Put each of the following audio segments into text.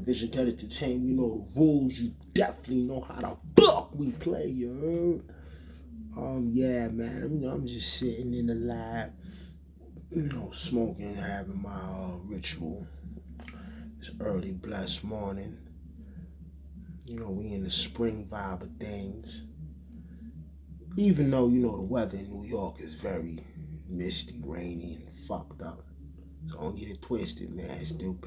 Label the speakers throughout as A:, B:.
A: Vision Gun Entertainment. You know the rules. You definitely know how the fuck we play, you heard? Yeah, man. I'm just sitting in the lab, smoking, having my ritual. It's early, blessed morning. We in the spring vibe of things. Even though, the weather in New York is very misty, rainy, and fucked up. So don't get it twisted, man. Still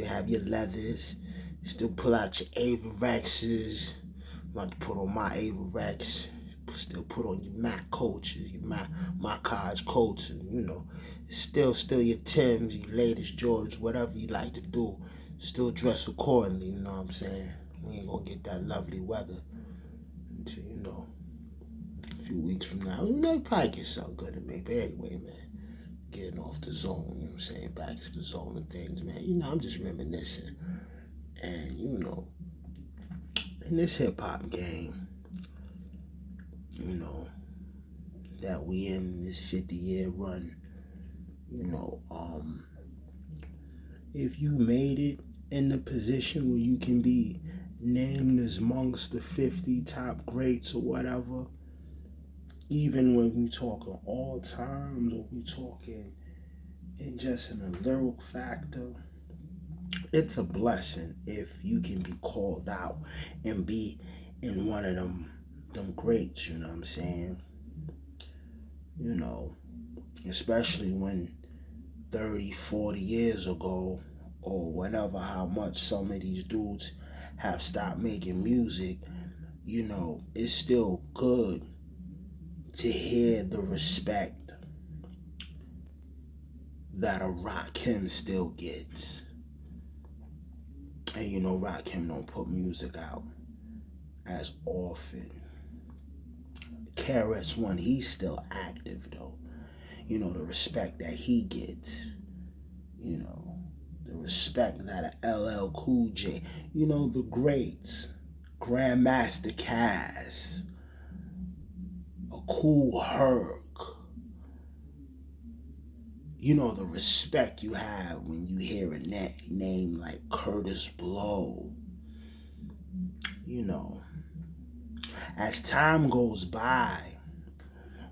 A: have your leathers. Still pull out your Avirexes. I'm about to put on my Avirex. Still put on your Mac coaches, your Mackage coats, and still your Timbs, your latest Jordans, whatever you like to do. Still dress accordingly, you know what I'm saying? We ain't gonna get that lovely weather until, a few weeks from now. We may probably get something good to me. But anyway, man, getting off the zone, you know what I'm saying? Back to the zone of things, man. I'm just reminiscing. And, in this hip-hop game, that we in this 50-year run, if you made it in the position where you can be named as amongst the 50 top greats or whatever, even when we talking all times or we talking in just in a lyric factor, it's a blessing if you can be called out and be in one of them greats, you know what I'm saying? Especially when 30, 40 years ago or whatever, how much some of these dudes have stopped making music, it's still good to hear the respect that a Rakim still gets. And Rakim don't put music out as often. KRS-One, he's still active though. The respect that he gets. The respect that a LL Cool J, the greats, Grandmaster Caz, a Kool Herc. The respect you have when you hear a name like Kurtis Blow. As time goes by,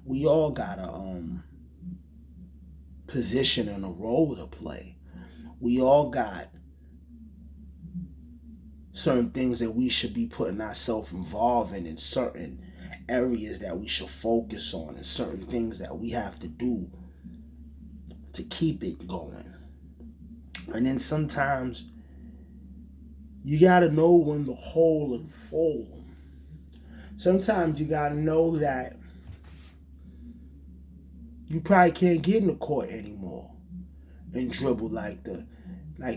A: we all got a position and a role to play. We all got certain things that we should be putting ourselves involved in certain areas that we should focus on, and certain things that we have to do to keep it going. And then sometimes you gotta know when to hold and fold. Sometimes you gotta know that you probably can't get in the court anymore and dribble like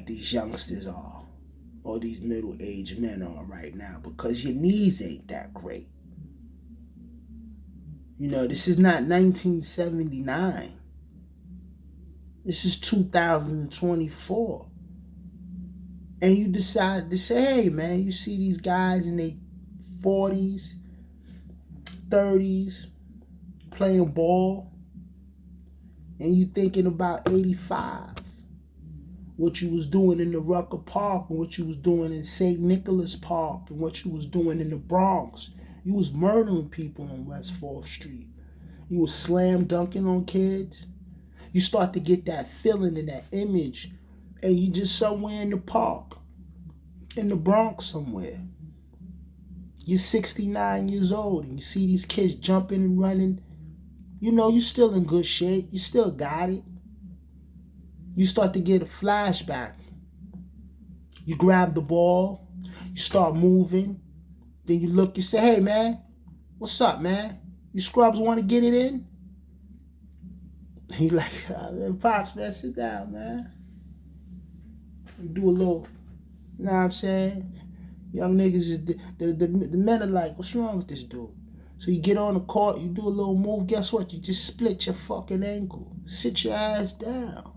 A: these youngsters are, or these middle-aged men are right now, because your knees ain't that great. This is not 1979. This is 2024. And you decide to say, hey, man, you see these guys in their 40s, 30s, playing ball, and you thinking about 85, what you was doing in the Rucker Park, and what you was doing in St. Nicholas Park, and what you was doing in the Bronx. You was murdering people on West 4th Street. You was slam dunking on kids. You start to get that feeling and that image, and you just somewhere in the park, in the Bronx somewhere. You're 69 years old, and you see these kids jumping and running. You still in good shape. You still got it. You start to get a flashback. You grab the ball. You start moving. Then you look, you say, hey, man, what's up, man? You scrubs want to get it in? And you're like, man, Pops, man, sit down, man. Do a little, you know what I'm saying? Young niggas, the men are like, what's wrong with this dude? So you get on the court, you do a little move, guess what? You just split your fucking ankle. Sit your ass down.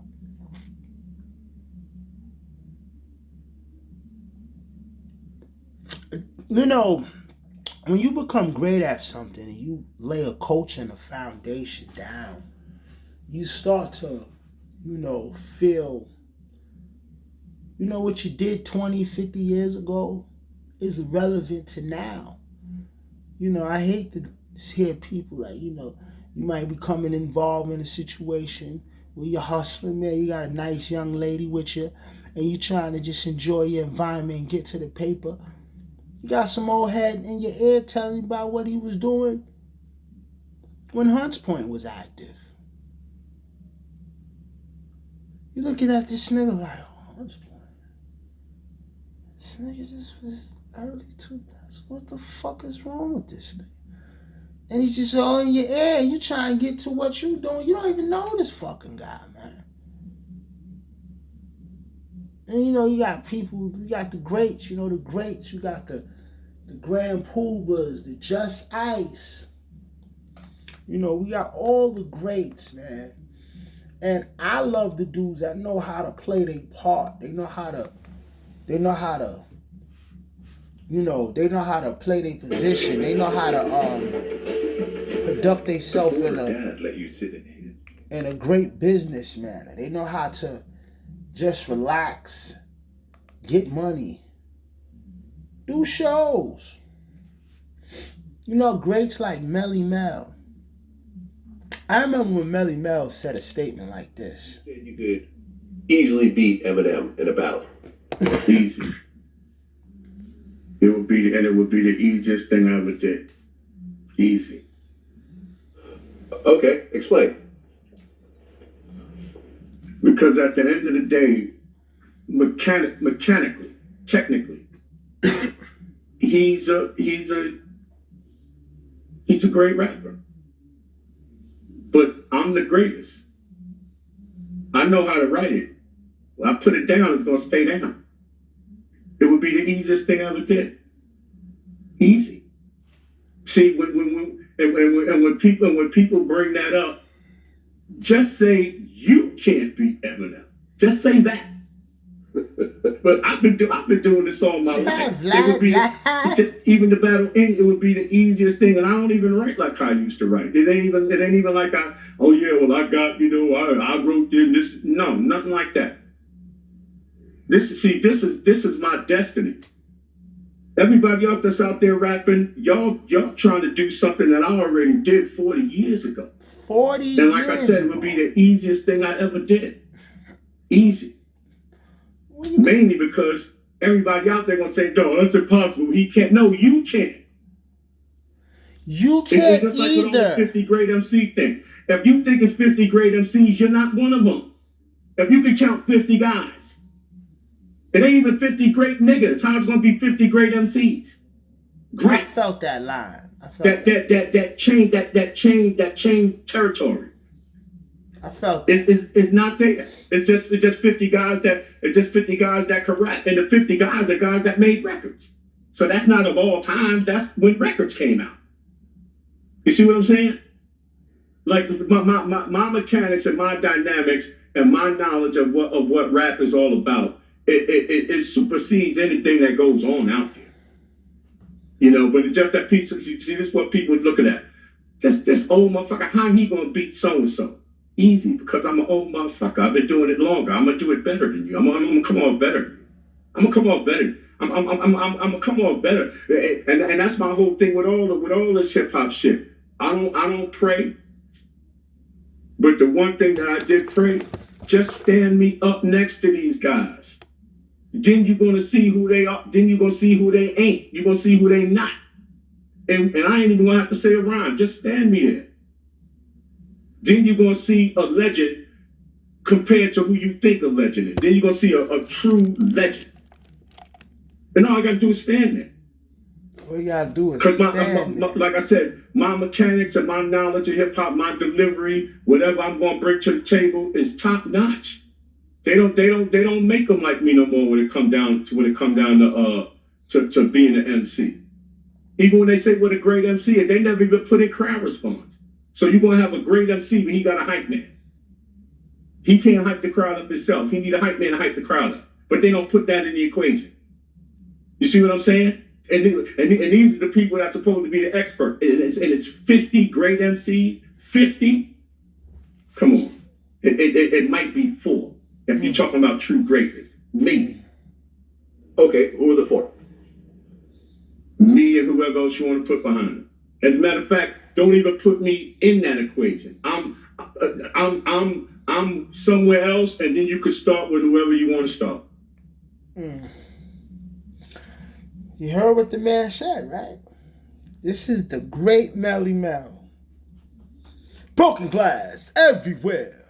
A: When you become great at something and you lay a culture and a foundation down, you start to, feel You know what you did 20, 50 years ago is relevant to now. I hate to hear people like, you might be coming involved in a situation where you're hustling, man. You got a nice young lady with you, and you trying to just enjoy your environment and get to the paper. You got some old head in your ear telling you about what he was doing when Hunts Point was active. You're looking at this nigga like, oh, Hunts Point. This nigga, this was early 2000s. What the fuck is wrong with this nigga? And he's just all in your ear, and you trying to get to what you doing. You don't even know this fucking guy, man. And you got people, you got the greats, the greats. You got the Grand Poobahs, the Just Ice. We got all the greats, man. And I love the dudes that know how to play their part. They know how to play their position. They know how to conduct themselves in a great business manner. They know how to just relax, get money, do shows. Greats like Melly Mel. I remember when Melly Mel said a statement like this.
B: You could easily beat Eminem in a battle.
C: Easy. It would be the easiest thing I ever did. Easy.
B: Okay, explain.
C: Because at the end of the day, mechanically, technically, he's a great rapper. But I'm the greatest. I know how to write it. When I put it down, it's gonna stay down. It would be the easiest thing I ever did. Easy. See, when people bring that up, just say you can't beat Eminem. Just say that. But I've been doing this all my life. It would be even the battle end. It would be the easiest thing, and I don't even write like I used to write. It ain't even like I wrote this. No, nothing like that. This is my destiny. Everybody else that's out there rapping, y'all trying to do something that I already did 40 years ago.
A: 40 years ago.
C: And like I said, it would be the easiest thing I ever did. Easy. Mainly because everybody out there gonna say, no, that's impossible. He can't. No, you can't.
A: You can't
C: it's just like with all
A: either.
C: the 50 great MC thing. If you think it's 50 great MCs, you're not one of them. If you can count 50 guys, it ain't even 50 great niggas. How it's gonna be 50 great MCs? Great.
A: I felt that line.
C: That changed territory.
A: I felt
C: it's not there. It's just 50 guys that can rap, and the 50 guys are guys that made records. So that's not of all times. That's when records came out. You see what I'm saying? Like my mechanics and my dynamics and my knowledge of what rap is all about, it supersedes anything that goes on out there. But it's just that piece of, you see, this is what people are looking at. Just this old motherfucker, how he gonna beat so-and-so? Easy, because I'm an old motherfucker. I've been doing it longer. I'm gonna do it better than you. I'm gonna come off better. I'm gonna come off better. I'm gonna come off better. And that's my whole thing with all this hip hop shit. I don't pray. But the one thing that I did pray, just stand me up next to these guys. Then you're gonna see who they are. Then you're gonna see who they ain't. You're gonna see who they not. And I ain't even gonna have to say a rhyme. Just stand me there. Then you're gonna see a legend compared to who you think a legend is. Then you're gonna see a true legend. And all I gotta do is stand there.
A: All you gotta do is
C: stand
A: there.
C: Like I said, my mechanics and my knowledge of hip hop, my delivery, whatever I'm gonna bring to the table is top notch. They don't make them like me no more when it come down to being an MC. Even when they say what a great MC is, they never even put in crowd response. So you're gonna have a great MC, but he got a hype man. He can't hype the crowd up himself. He need a hype man to hype the crowd up. But they don't put that in the equation. You see what I'm saying? And these are the people that's supposed to be the expert. And it's 50 great MCs. 50? Come on. It might be 4 if you're talking about true greatness. Maybe.
B: Okay, who are the four?
C: Me and whoever else you want to put behind him. As a matter of fact, don't even put me in that equation. I'm somewhere else, and then you could start with whoever you want to start.
A: You heard what the man said, right? This is the great Melly Mel. Broken glass everywhere.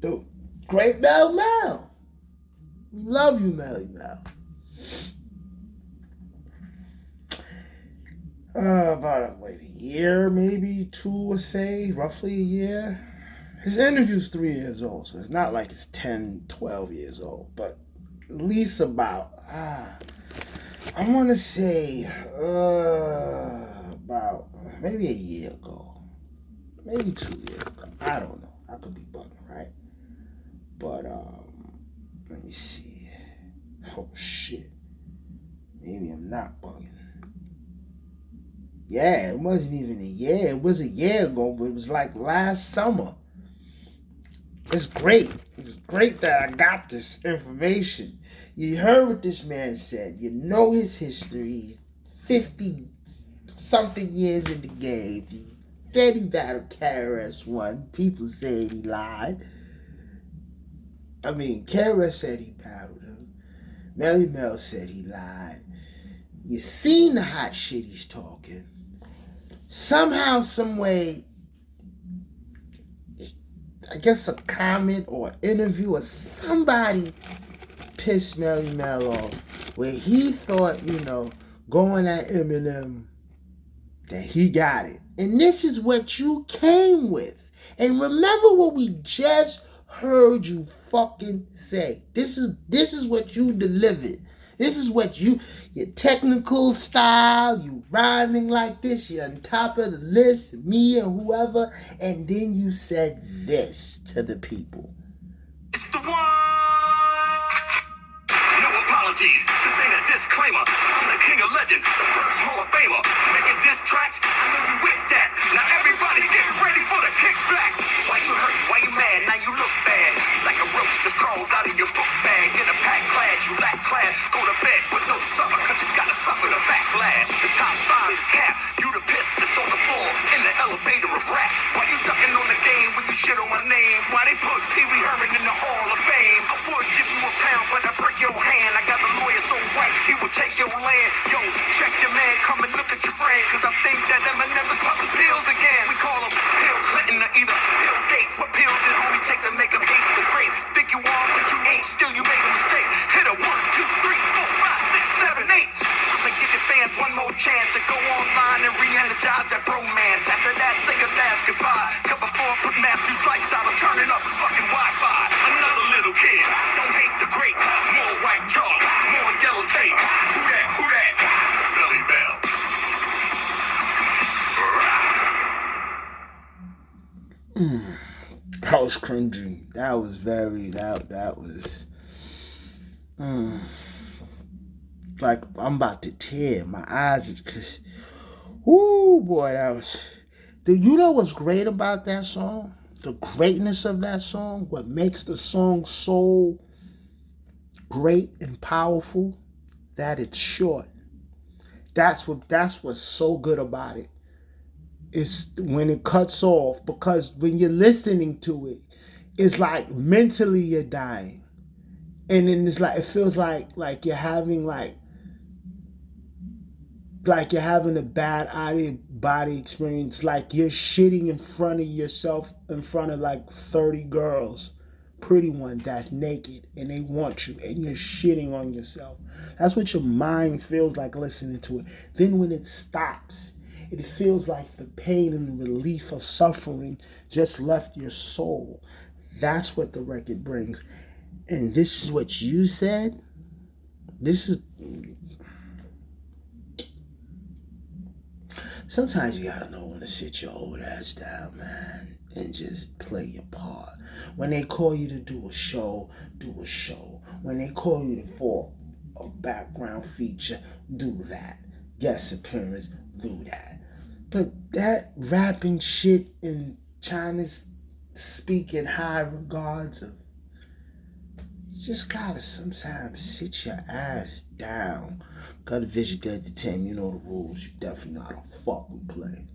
A: The great Melly Mel. We love you, Melly Mel. About a year, maybe two, or say, roughly a year. His interview's 3 years old, so it's not like it's 10, 12 years old, but at least about, I want to say, about maybe a year ago, maybe 2 years ago. I don't know. I could be bugging, right? But, let me see. Oh, shit. Maybe I'm not bugging. Yeah, it wasn't even a year. It was a year ago, but it was like last summer. It's great. It's great that I got this information. You heard what this man said. You know his history. 50-something years in the game. He said he battled KRS-One. People said he lied. I mean, KRS said he battled him. Melly Mel said he lied. You seen the hot shit he's talking. Somehow, some way, I guess a comment or interview or somebody pissed Melly Mel off where he thought, going at Eminem, that he got it. And this is what you came with. And remember what we just heard you fucking say. This is what you delivered. This is what your technical style, you rhyming like this, you're on top of the list, me and whoever, and then you said this to the people.
D: It's the one. No apologies. This ain't a disclaimer. I'm the king of legend, the first Hall of Famer. Making diss tracks, I know you with that. Now everybody get ready for the kickback. Why you hurt? Why you mad? Now you look bad. Like a roach just crawled out of your book bag. In a packed class, you lack class. Go to bed with no supper, cause you gotta suffer the backlash. The top 5 is cap. You the piss that's on the floor in the elevator of rap. Why you ducking on the game when you shit on my name? Why they put Pee Wee Herman in the Hall of Fame? I would give you a pound, but I break your hand. I got the lawyer so white, he will take your land. Yo, check your man, come and look at your friend, cause I think that Eminem is popping pills again. We call him Bill Clinton or either Bill Gates. What pill did homie take to make him hate the great? Think you are, but you ain't. Still you made a mistake. Hit a 1, 2, 3, 4, 5, 6, 7, 8. I'ma give your fans one more chance to go online and re-energize that bromance. After that, say your last goodbye. Cover 4, put Matthew's lights out. I'm turning up the fucking Wi-Fi. Another little kid, don't hate the greats. More white chalk, more yellow tape. Who that? Who that? Melly Mel.
A: That was cringy. That was very, that was, like I'm about to tear. My eyes, cause, ooh boy, that was, do you know what's great about that song? The greatness of that song, what makes the song so great and powerful, that it's short. That's what's so good about it. It's when it cuts off, because when you're listening to it, it's like mentally you're dying. And then it's like, it feels like you're having like you're having a bad out-of-body experience, like you're shitting in front of yourself, in front of like 30 girls, pretty ones that's naked, and they want you, and you're shitting on yourself. That's what your mind feels like listening to it. Then when it stops, it feels like the pain and the relief of suffering just left your soul. That's what the record brings. And this is what you said. This is... Sometimes you gotta know when to sit your old ass down, man, and just play your part. When they call you to do a show, do a show. When they call you for a background feature, do that. Guest appearance, do that. But that rapping shit and trying to speak in high regards of just gotta sometimes sit your ass down. Got a Vision Good Entertainment, you know the rules. You definitely know how the fuck we play.